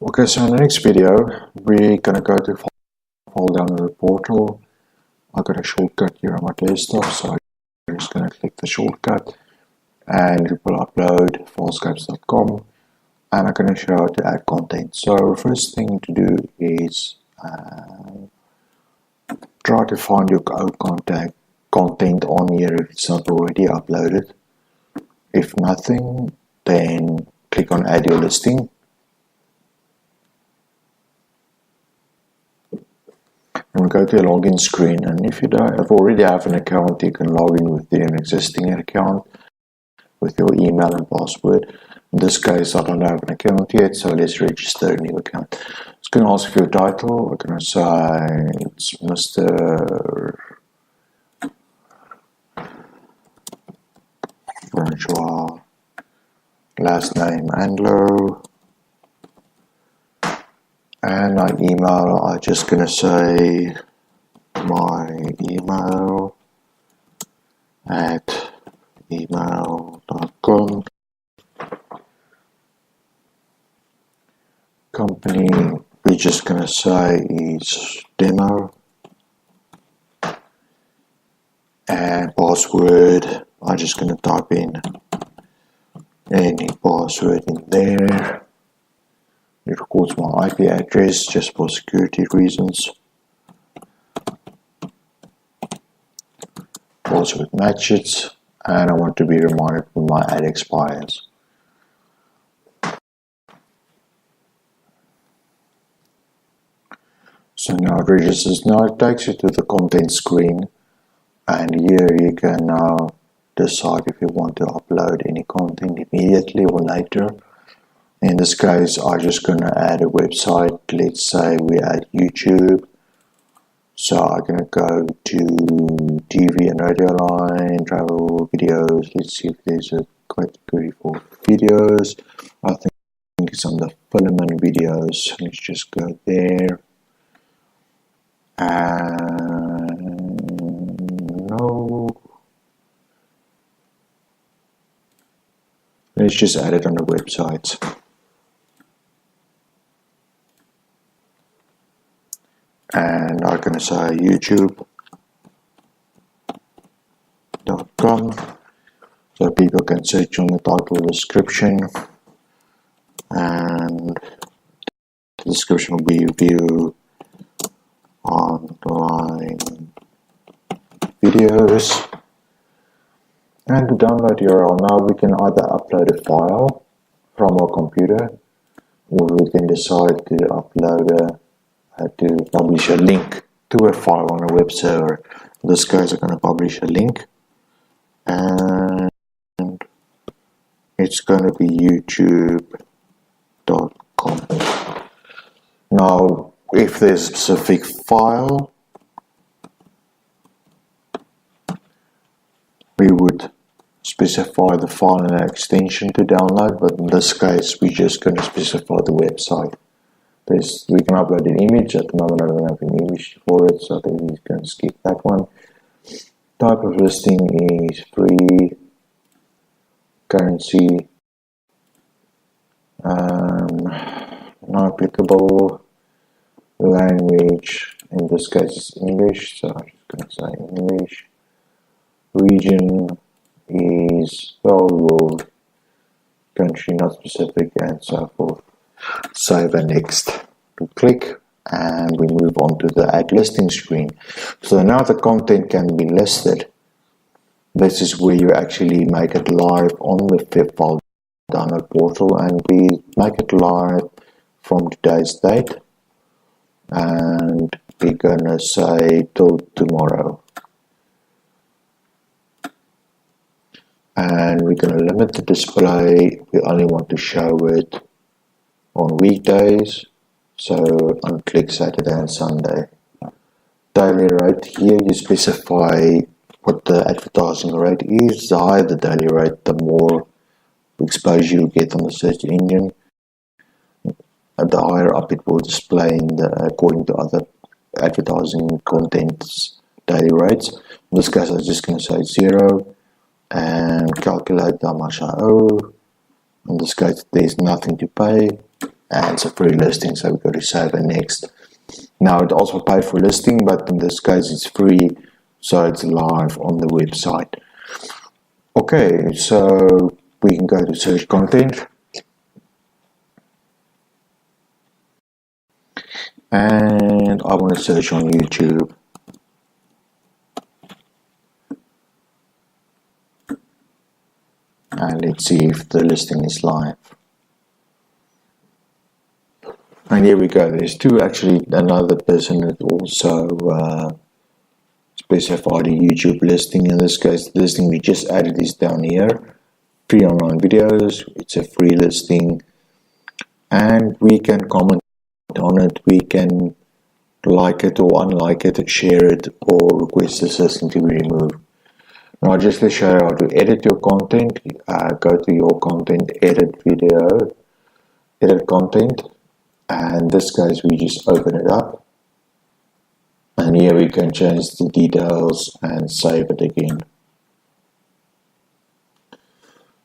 Okay, so in the next video, we're going to go to file download portal. I've got a shortcut here on my desktop, so I'm just going to click the shortcut and it will upload filescapes.com, and I'm going to show how to add content. So the first thing to do is try to find your own content on here if it's not already uploaded. If nothing, then click on add your listing. And we go to a login screen, and if you already have an account, you can log in with an existing account with your email and password. In this case, I don't have an account yet, so let's register a new account. It's going to ask for your title. We're going to say it's Mr. Francois, last name Anglo, and my email, I'm just going to say my email at email.com. Company, we're just going to say is demo. And password, I'm just going to type in any password in there. It records my IP address just for security reasons. Password matches, and I want to be reminded when my ad expires. So now it registers. Now it takes you to the content screen, and here you can now decide if you want to upload any content immediately or later. In this case, I'm just going to add a website. Let's say we add YouTube. So I'm going to go to TV and radio line, travel videos. Let's see if there's a category for videos. I think it's under film and videos. Let's just go there. And no. Let's just add it on the website. And I'm going to say youtube.com, so people can search on the title description, and the description will be view online videos. And to download URL, now we can either upload a file from our computer, or we can decide to upload to publish a link to a file on a web server. In this case, I'm going to publish a link, and it's going to be youtube.com. Now, if there's a specific file, we would specify the file and an extension to download, but in this case, we're just going to specify the website. We can upload an image. At the moment, I don't have an image for it, so I think we can skip that one. Type of listing is free, currency, non-applicable, language, in this case is English, so I'm just going to say English. Region is world, country not specific, and so forth. Save and next. We click, and we move on to the add listing screen. So now the content can be listed. This is where you actually make it live on the file download portal, and we make it live from today's date, and we're gonna say till tomorrow. And we're gonna limit the display. We only want to show it on weekdays, so unclick Saturday and Sunday. Daily rate, here you specify what the advertising rate is. The higher the daily rate, the more exposure you get on the search engine. At the higher up it will display according to other advertising contents daily rates. In this case, I'm just going to say 0 and calculate how much I owe. In this case, there's nothing to pay. and it's a free listing, so we go to save and next. Now it also paid for listing, but in this case it's free, so it's live on the website. Okay, so we can go to search content, and I want to search on YouTube. And let's see if the listing is live. And here we go. There's two, actually. Another person that also specified a YouTube listing. In this case, the listing we just added is down here. Free online videos. It's a free listing, and we can comment on it. We can like it or unlike it, share it, or request this listing to be removed. Now, just to show you how to edit your content, go to your content, edit video, edit content, and this case we just open it up, and here we can change the details and save it again.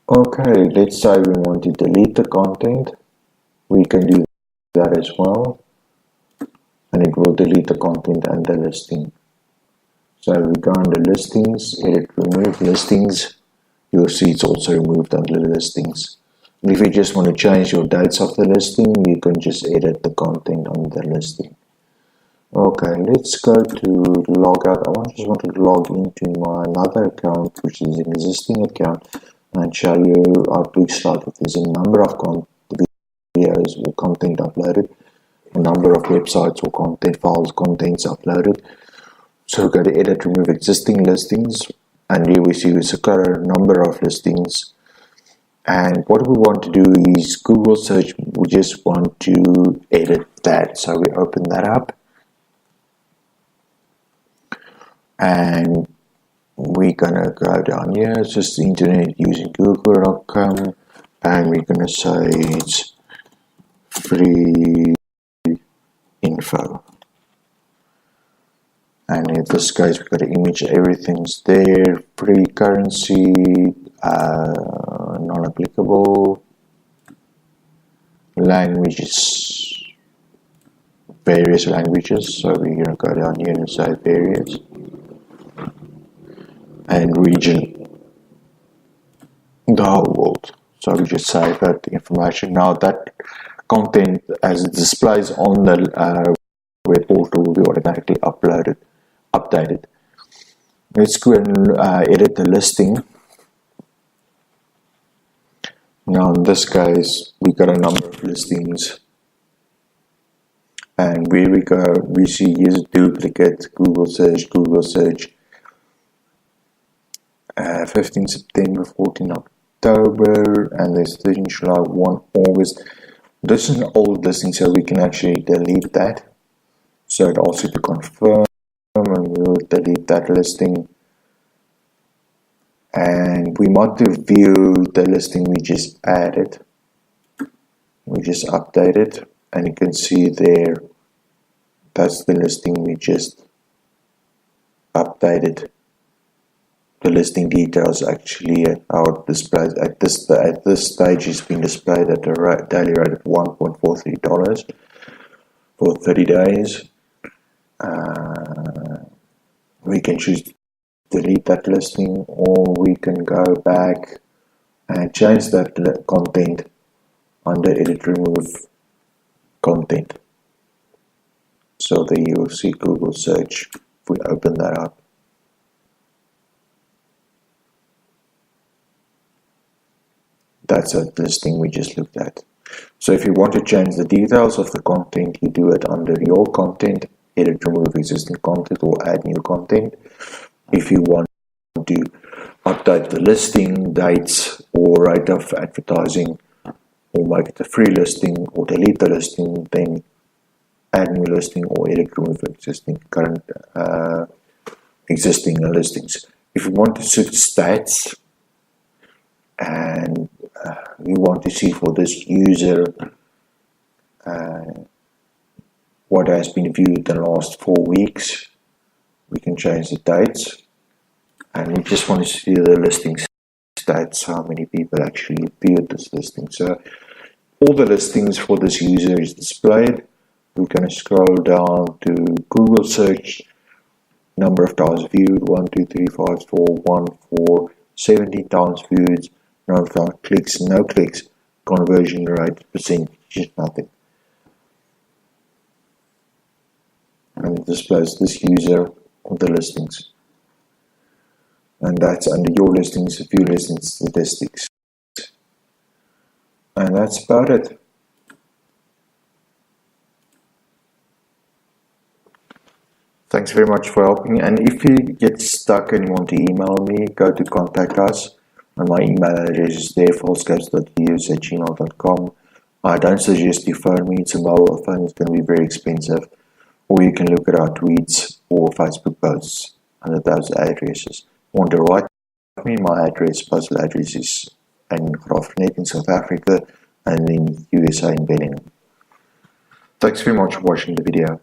Okay, let's say we want to delete the content. We can do that as well, and it will delete the content and the listing. So we go under listings, edit, remove listings. You'll see it's also removed under listings. And if you just want to change your dates of the listing, you can just edit the content on the listing. Okay, let's go to log out. I just want to log into my another account, which is an existing account, and show you how it looks like. If there's a number of videos or content uploaded, a number of websites or content files, contents uploaded. So we go to edit, remove existing listings, and here we see there's a current number of listings. And what we want to do is Google search. We just want to edit that. So we open that up, and we're gonna go down here. It's just the internet using google.com, and we're gonna say it's free info. And in this case, we've got an image, everything's there, free currency, non-applicable, languages, various languages, so we're going to go down here and say various, and region, the whole world. So we just save that information. Now that content, as it displays on the web portal, will be automatically updated. Let's go and edit the listing. Now in this case, we got a number of listings, and where we go, we see here's duplicate, Google search, 15 September, 14 October, and there's 13 July, 1 August. This is an old listing, so we can actually delete that. So it also to confirm, and we'll delete that listing. And we want to view the listing we just added. We just updated, and you can see there, that's the listing we just updated. The listing details actually are displayed at this stage. It's been displayed at a daily rate of $1.43 for 30 days. We can choose to delete that listing, or we can go back and change that content under edit, remove content. So there you will see Google search. If we open that up, that's a listing we just looked at. So if you want to change the details of the content, you do it under your content, edit, remove existing content, or add new content. If you want to update the listing dates or rate of advertising, or make it a free listing, or delete the listing, then add new listing or edit, remove existing listings. If you want to switch stats, and we want to see for this user what has been viewed in the last 4 weeks, we can change the dates, and we just want to see the listing stats, how many people actually viewed this listing. So all the listings for this user is displayed. We're going to scroll down to Google search, number of times viewed, 1, 2, 3, 5, 4, 1, 4, 17 times viewed, number of times clicks, no clicks, conversion rate, percentage, nothing. And it displays this user on the listings. And that's under your listings, view listings statistics. And that's about it. Thanks very much for helping. And if you get stuck and you want to email me, go to contact us. And my email address is there, falscapes.views@gmail.com. I don't suggest you phone me. It's a mobile phone. It's going to be very expensive. Or you can look at our tweets or Facebook posts under those addresses. Want to write me? My address, postal address is in Graafrenet in South Africa and in USA in Bellingham. Thanks very much for watching the video.